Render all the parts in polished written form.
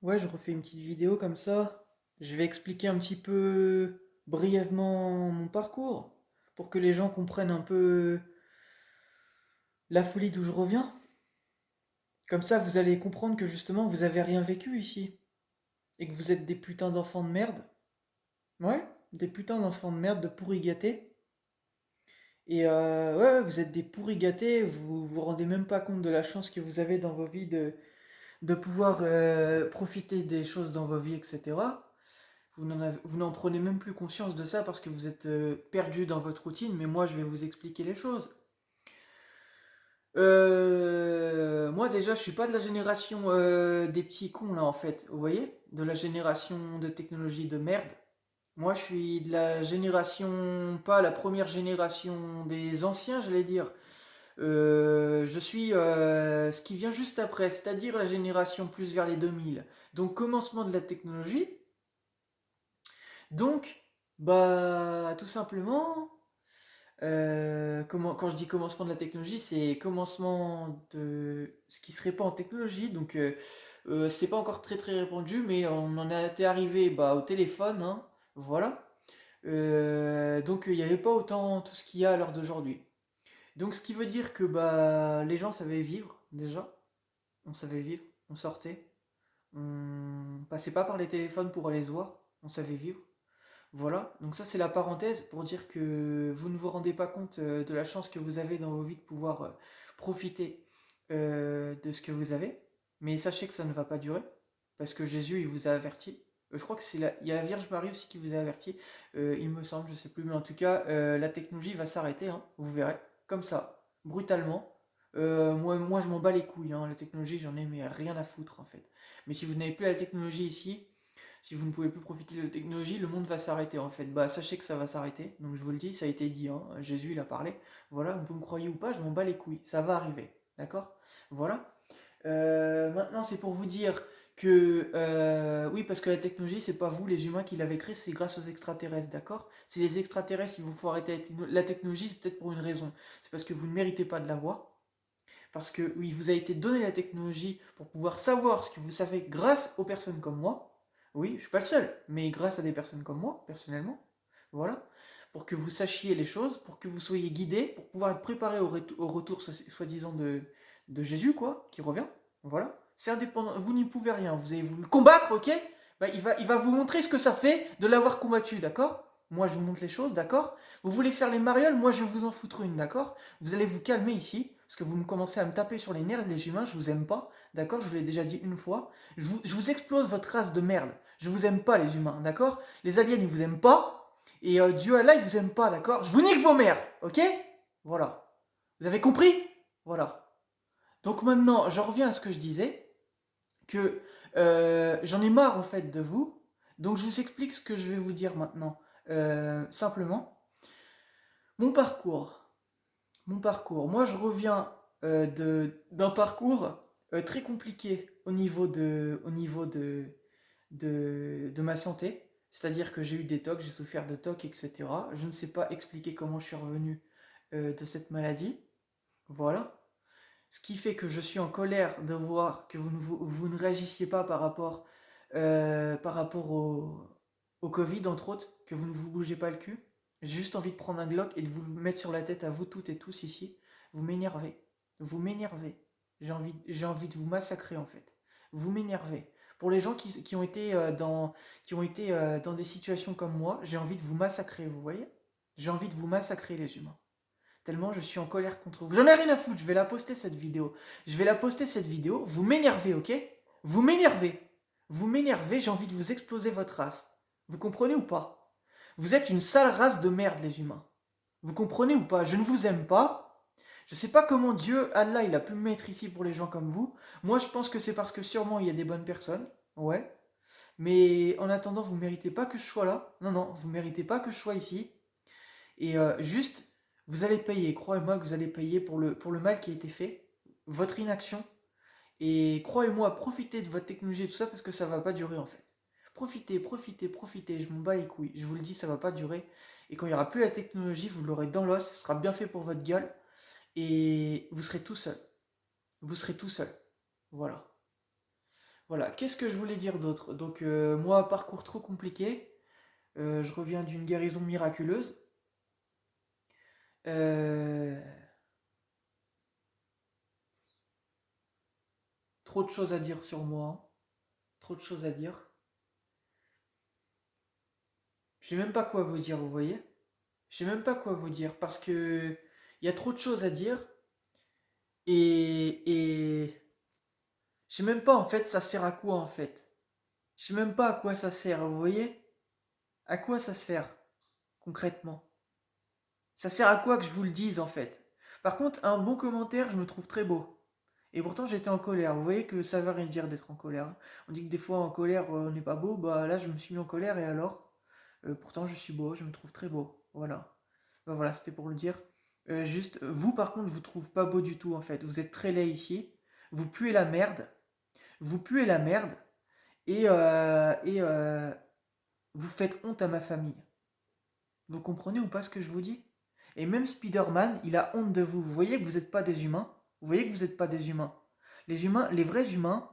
Ouais, je refais une petite vidéo comme ça. Je vais expliquer un petit peu brièvement mon parcours pour que les gens comprennent un peu la folie d'où je reviens. Comme ça, vous allez comprendre que justement, vous avez rien vécu ici et que vous êtes des putains d'enfants de merde. Ouais, des putains d'enfants de merde de pourri gâtés. Et ouais, vous êtes des pourris gâtés, vous vous rendez même pas compte de la chance que vous avez dans vos vies de pouvoir profiter des choses dans vos vies, etc. Vous n'en prenez même plus conscience de ça parce que vous êtes perdu dans votre routine, mais moi je vais vous expliquer les choses. Moi déjà je suis pas de la génération des petits cons là en fait, vous voyez? De la génération de technologie de merde. Moi je suis de la génération, pas la première génération des anciens j'allais dire. Je suis ce qui vient juste après, c'est-à-dire la génération plus vers les 2000. Donc commencement de la technologie. Donc, bah, tout simplement, quand je dis commencement de la technologie, c'est commencement de ce qui se répand en technologie. Donc, c'est pas encore très très répandu, mais on en a été arrivé bah, au téléphone, hein, voilà. Donc, il n'y avait pas autant tout ce qu'il y a à l'heure d'aujourd'hui. Donc, ce qui veut dire que bah, les gens savaient vivre déjà. On savait vivre, on sortait, on passait pas par les téléphones pour aller se voir, on savait vivre. Voilà, donc ça c'est la parenthèse pour dire que vous ne vous rendez pas compte de la chance que vous avez dans vos vies de pouvoir profiter de ce que vous avez. Mais sachez que ça ne va pas durer, parce que Jésus il vous a averti. Je crois que il y a la Vierge Marie aussi qui vous a averti, il me semble, je sais plus, mais en tout cas la technologie va s'arrêter, hein, vous verrez, comme ça, brutalement. Moi je m'en bats les couilles, hein, la technologie j'en ai mais rien à foutre en fait. Mais si vous n'avez plus la technologie ici, si vous ne pouvez plus profiter de la technologie, le monde va s'arrêter en fait. Bah sachez que ça va s'arrêter. Donc je vous le dis, ça a été dit, hein. Jésus il a parlé. Voilà, vous me croyez ou pas, je m'en bats les couilles. Ça va arriver. D'accord. Voilà. Maintenant c'est pour vous dire que oui, parce que la technologie, c'est pas vous les humains qui l'avez créée, c'est grâce aux extraterrestres, d'accord? C'est les extraterrestres, il vous faut arrêter la technologie, c'est peut-être pour une raison. C'est parce que vous ne méritez pas de l'avoir. Parce que oui, il vous a été donné la technologie pour pouvoir savoir ce que vous savez grâce aux personnes comme moi. Oui, je suis pas le seul, mais grâce à des personnes comme moi, personnellement. Voilà. Pour que vous sachiez les choses, pour que vous soyez guidés, pour pouvoir être préparé au retour soi-disant de Jésus, quoi, qui revient. Voilà. C'est indépendant. Vous n'y pouvez rien. Vous allez vous le combattre, ok? Bah, il va vous montrer ce que ça fait de l'avoir combattu, d'accord? Moi, je vous montre les choses, d'accord? Vous voulez faire les marioles, moi, je vais vous en foutre une, d'accord? Vous allez vous calmer ici, parce que vous me commencez à me taper sur les nerfs, les humains, je vous aime pas, d'accord? Je vous l'ai déjà dit une fois. Je vous explose votre race de merde. Je vous aime pas, les humains, d'accord? Les aliens, ils vous aiment pas. Et Dieu Allah, il vous aime pas, d'accord? Je vous nique vos mères, ok? Voilà. Vous avez compris? Voilà. Donc maintenant, j'en reviens à ce que je disais, que j'en ai marre en fait de vous. Donc je vous explique ce que je vais vous dire maintenant. Simplement, mon parcours. Mon parcours. Moi, je reviens d'un parcours très compliqué au niveau de ma santé. C'est-à-dire que j'ai eu des TOC, j'ai souffert de TOC, etc. Je ne sais pas expliquer comment je suis revenu de cette maladie. Voilà. Ce qui fait que je suis en colère de voir que vous ne réagissiez pas par rapport au Covid, entre autres, que vous ne vous bougez pas le cul. J'ai juste envie de prendre un Glock et de vous le mettre sur la tête à vous toutes et tous ici. Vous m'énervez. Vous m'énervez. J'ai envie de vous massacrer en fait. Vous m'énervez. Pour les gens qui ont été, qui ont été dans des situations comme moi, j'ai envie de vous massacrer, vous voyez? J'ai envie de vous massacrer les humains. Tellement je suis en colère contre vous. J'en ai rien à foutre, je vais la poster cette vidéo. Je vais la poster cette vidéo. Vous m'énervez, ok? Vous m'énervez. Vous m'énervez, j'ai envie de vous exploser votre race. Vous comprenez ou pas? Vous êtes une sale race de merde, les humains. Vous comprenez ou pas? Je ne vous aime pas. Je sais pas comment Dieu, Allah, il a pu me mettre ici pour les gens comme vous. Moi, je pense que c'est parce que sûrement il y a des bonnes personnes. Ouais. Mais en attendant, vous méritez pas que je sois là. Non, non, vous méritez pas que je sois ici. Et juste, vous allez payer, croyez-moi que vous allez payer pour le mal qui a été fait, votre inaction. Et croyez-moi, profitez de votre technologie et tout ça parce que ça va pas durer en fait. Profitez, profitez, profitez, je m'en bats les couilles. Je vous le dis, ça va pas durer. Et quand il n'y aura plus la technologie, vous l'aurez dans l'os, ce sera bien fait pour votre gueule. Et vous serez tout seul. Vous serez tout seul. Voilà. Voilà, qu'est-ce que je voulais dire d'autre? Donc, moi, parcours trop compliqué. Je reviens d'une guérison miraculeuse. Euh, Trop de choses à dire sur moi, hein. Trop de choses à dire. Je sais même pas quoi vous dire, vous voyez? Je sais même pas quoi vous dire parce que il y a trop de choses à dire et je sais même pas en fait ça sert à quoi en fait. Je sais même pas à quoi ça sert, vous voyez? À quoi ça sert concrètement? Ça sert à quoi que je vous le dise en fait? Par contre, un bon commentaire, je me trouve très beau. Et pourtant, j'étais en colère. Vous voyez que ça veut rien dire d'être en colère, hein. On dit que des fois en colère, on n'est pas beau. Bah là, je me suis mis en colère et alors? Pourtant, je suis beau, je me trouve très beau. Voilà. Bah voilà, c'était pour le dire. Juste, vous par contre, je vous trouve pas beau du tout en fait. Vous êtes très laid ici. Vous puez la merde. Vous puez la merde. Et vous faites honte à ma famille. Vous comprenez ou pas ce que je vous dis? Et même Spider-Man, il a honte de vous. Vous voyez que vous n'êtes pas des humains? Vous voyez que vous n'êtes pas des humains? Les humains, les vrais humains,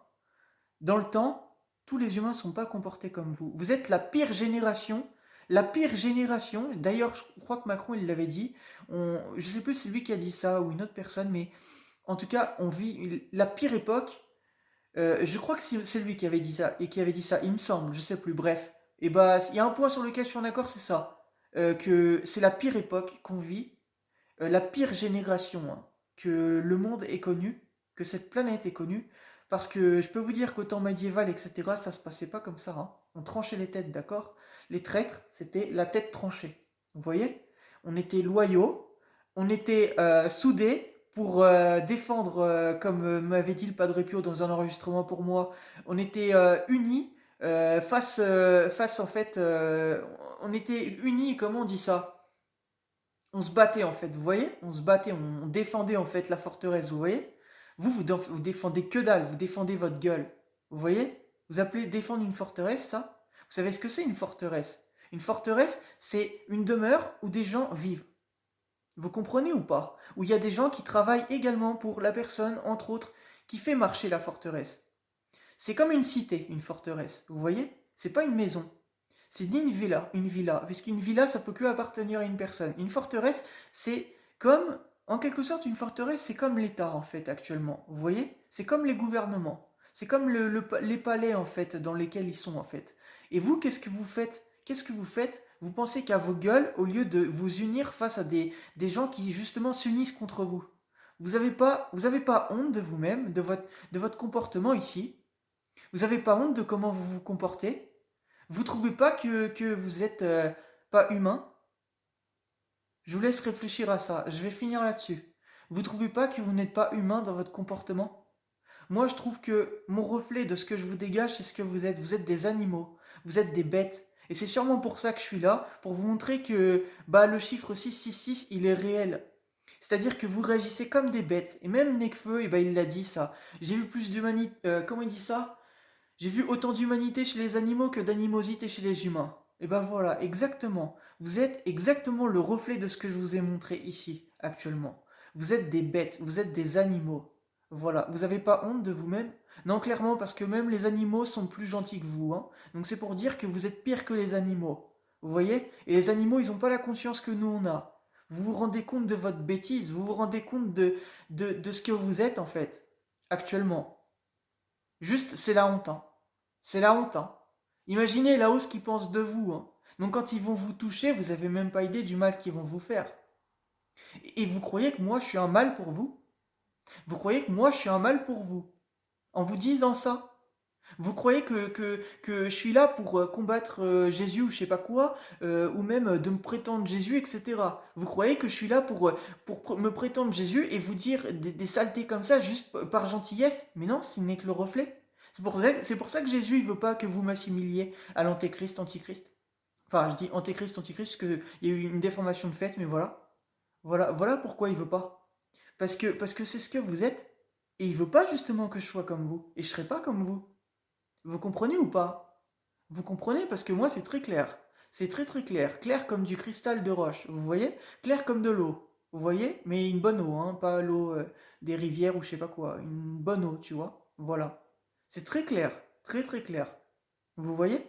dans le temps, tous les humains ne sont pas comportés comme vous. Vous êtes la pire génération. La pire génération. D'ailleurs, je crois que Macron, il l'avait dit. Je ne sais plus si c'est lui qui a dit ça ou une autre personne, mais en tout cas, on vit la pire époque. Je crois que c'est lui qui avait dit ça et qui avait dit ça. Il me semble, je sais plus. Bref, et bah, il y a un point sur lequel je suis en accord, c'est ça. Que c'est la pire époque qu'on vit, la pire génération, hein, que le monde ait connue, que cette planète ait connue, parce que je peux vous dire qu'au temps médiéval, etc., ça se passait pas comme ça, hein. On tranchait les têtes, d'accord? Les traîtres, c'était la tête tranchée. Vous voyez? On était loyaux, on était soudés pour défendre, comme m'avait dit le Padre Pio dans un enregistrement pour moi, on était unis face en fait, on était unis, comment on dit ça? On se battait en fait, vous voyez? On se battait, on défendait en fait la forteresse, vous voyez? Vous défendez que dalle, vous défendez votre gueule. Vous voyez? Vous appelez défendre une forteresse, ça? Vous savez ce que c'est une forteresse? Une forteresse, c'est une demeure où des gens vivent. Vous comprenez ou pas? Où il y a des gens qui travaillent également pour la personne, entre autres, qui fait marcher la forteresse. C'est comme une cité, une forteresse, vous voyez? C'est pas une maison. C'est ni une villa, puisqu'une villa, ça peut que appartenir à une personne. Une forteresse, c'est comme, en quelque sorte, une forteresse, c'est comme l'État, en fait, actuellement. Vous voyez? C'est comme les gouvernements. C'est comme les palais, en fait, dans lesquels ils sont, en fait. Et vous, qu'est-ce que vous faites? Qu'est-ce que vous faites? Vous pensez qu'à vos gueules, au lieu de vous unir face à des gens qui, justement, s'unissent contre vous. Vous avez pas honte de vous-même, de votre comportement ici. Vous n'avez pas honte de comment vous vous comportez? Vous trouvez pas que vous êtes pas humain? Je vous laisse réfléchir à ça. Je vais finir là-dessus. Vous trouvez pas que vous n'êtes pas humain dans votre comportement? Moi, je trouve que mon reflet de ce que je vous dégage, c'est ce que vous êtes. Vous êtes des animaux. Vous êtes des bêtes. Et c'est sûrement pour ça que je suis là, pour vous montrer que bah, le chiffre 666, il est réel. C'est-à-dire que vous réagissez comme des bêtes. Et même Nekfeu, eh ben, il l'a dit ça. J'ai vu plus d'humanité. Comment il dit ça? J'ai vu autant d'humanité chez les animaux que d'animosité chez les humains. Et ben voilà, exactement. Vous êtes exactement le reflet de ce que je vous ai montré ici, actuellement. Vous êtes des bêtes, vous êtes des animaux. Voilà, vous n'avez pas honte de vous-même? Non, clairement, parce que même les animaux sont plus gentils que vous, hein. Donc c'est pour dire que vous êtes pire que les animaux. Vous voyez? Et les animaux, ils n'ont pas la conscience que nous, on a. Vous vous rendez compte de votre bêtise, vous vous rendez compte de ce que vous êtes, en fait, actuellement. Juste, c'est la honte, hein. C'est la honte, hein. Imaginez là-haut ce qu'ils pensent de vous, hein. Donc quand ils vont vous toucher, vous avez même pas idée du mal qu'ils vont vous faire. Et vous croyez que moi je suis un mal pour vous? Vous croyez que moi je suis un mal pour vous? En vous disant ça? Vous croyez que je suis là pour combattre Jésus ou je sais pas quoi, ou même de me prétendre Jésus, etc. Vous croyez que je suis là pour me prétendre Jésus et vous dire des saletés comme ça juste par gentillesse? Mais non, ce n'est que le reflet. C'est pour ça que Jésus il veut pas que vous m'assimiliez à l'antéchrist, antichrist. Enfin, je dis antéchrist, antichrist, parce qu'il y a eu une déformation de fait, mais voilà. Voilà pourquoi il veut pas. Parce que c'est ce que vous êtes. Et il veut pas justement que je sois comme vous. Et je serai pas comme vous. Vous comprenez ou pas? Vous comprenez parce que moi c'est très clair. C'est très très clair. Clair comme du cristal de roche. Vous voyez? Clair comme de l'eau. Vous voyez? Mais une bonne eau, hein, pas l'eau des rivières ou je sais pas quoi. Une bonne eau, tu vois? Voilà. C'est très clair, très très clair. Vous voyez?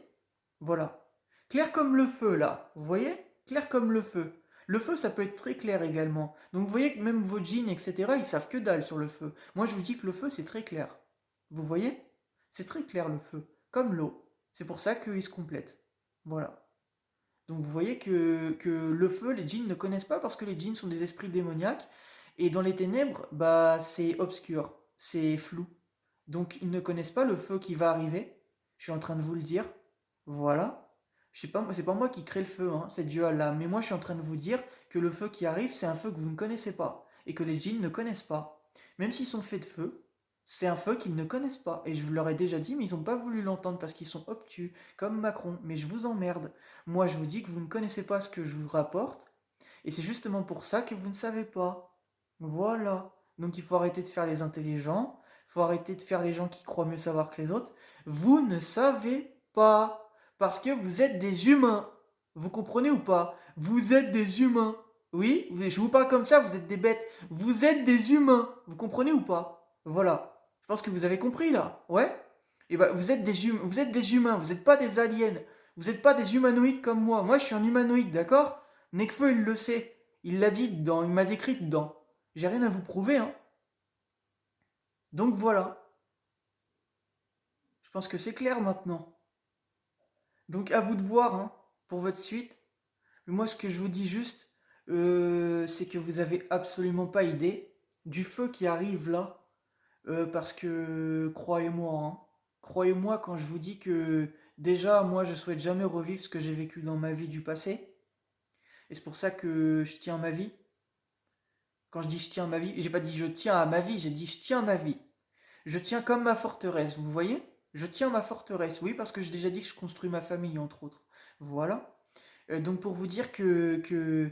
Voilà. Clair comme le feu, là. Vous voyez? Clair comme le feu. Le feu, ça peut être très clair également. Donc vous voyez que même vos jeans, etc., ils savent que dalle sur le feu. Moi, je vous dis que le feu, c'est très clair. Vous voyez? C'est très clair le feu. Comme l'eau. C'est pour ça qu'ils se complètent. Voilà. Donc vous voyez que le feu, les djinns ne connaissent pas parce que les djinns sont des esprits démoniaques. Et dans les ténèbres, bah c'est obscur, c'est flou. Donc ils ne connaissent pas le feu qui va arriver. Je suis en train de vous le dire. Voilà. Je sais pas, c'est pas moi qui crée le feu, hein, c'est Dieu Allah. Mais moi je suis en train de vous dire que le feu qui arrive, c'est un feu que vous ne connaissez pas. Et que les djinns ne connaissent pas. Même s'ils sont faits de feu, c'est un feu qu'ils ne connaissent pas. Et je vous leur ai déjà dit, mais ils n'ont pas voulu l'entendre parce qu'ils sont obtus, comme Macron. Mais je vous emmerde. Moi je vous dis que vous ne connaissez pas ce que je vous rapporte. Et c'est justement pour ça que vous ne savez pas. Voilà. Donc il faut arrêter de faire les intelligents, il faut arrêter de faire les gens qui croient mieux savoir que les autres. Vous ne savez pas. Parce que vous êtes des humains. Vous comprenez ou pas? Vous êtes des humains. Oui, je vous parle comme ça, vous êtes des bêtes. Vous êtes des humains. Vous comprenez ou pas? Voilà. Je pense que vous avez compris là. Ouais? Et bah vous êtes des humains, vous n'êtes pas des aliens. Vous n'êtes pas des humanoïdes comme moi. Moi je suis un humanoïde, d'accord? Nekfeu il le sait. Il l'a dit dedans, il m'a décrit dedans. J'ai rien à vous prouver, hein. Donc voilà. Je pense que c'est clair maintenant. Donc à vous de voir, hein, pour votre suite. Mais moi, ce que je vous dis juste, c'est que vous avez absolument pas idée du feu qui arrive là. Parce que, croyez-moi, hein, croyez-moi quand je vous dis que déjà, moi, je souhaite jamais revivre ce que j'ai vécu dans ma vie du passé. Et c'est pour ça que je tiens à ma vie. Quand je dis je tiens à ma vie, j'ai pas dit je tiens à ma vie, j'ai dit je tiens à ma vie. Je tiens comme ma forteresse, vous voyez? Je tiens ma forteresse, oui, parce que j'ai déjà dit que je construis ma famille, entre autres. Voilà. Donc pour vous dire que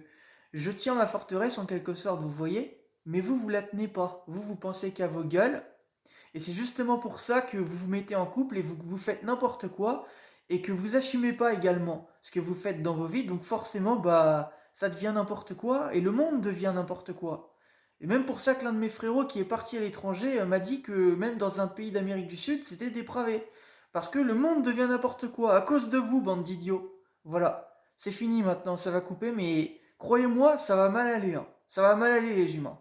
je tiens ma forteresse en quelque sorte, vous voyez? Mais vous, vous la tenez pas. Vous pensez qu'à vos gueules. Et c'est justement pour ça que vous vous mettez en couple et vous faites n'importe quoi et que vous assumez pas également ce que vous faites dans vos vies. Donc forcément, bah, ça devient n'importe quoi et le monde devient n'importe quoi. Et même pour ça que l'un de mes frérots qui est parti à l'étranger m'a dit que même dans un pays d'Amérique du Sud, c'était dépravé. Parce que le monde devient n'importe quoi à cause de vous, bande d'idiots. Voilà, c'est fini maintenant, ça va couper, mais croyez-moi, ça va mal aller, hein. Ça va mal aller les humains.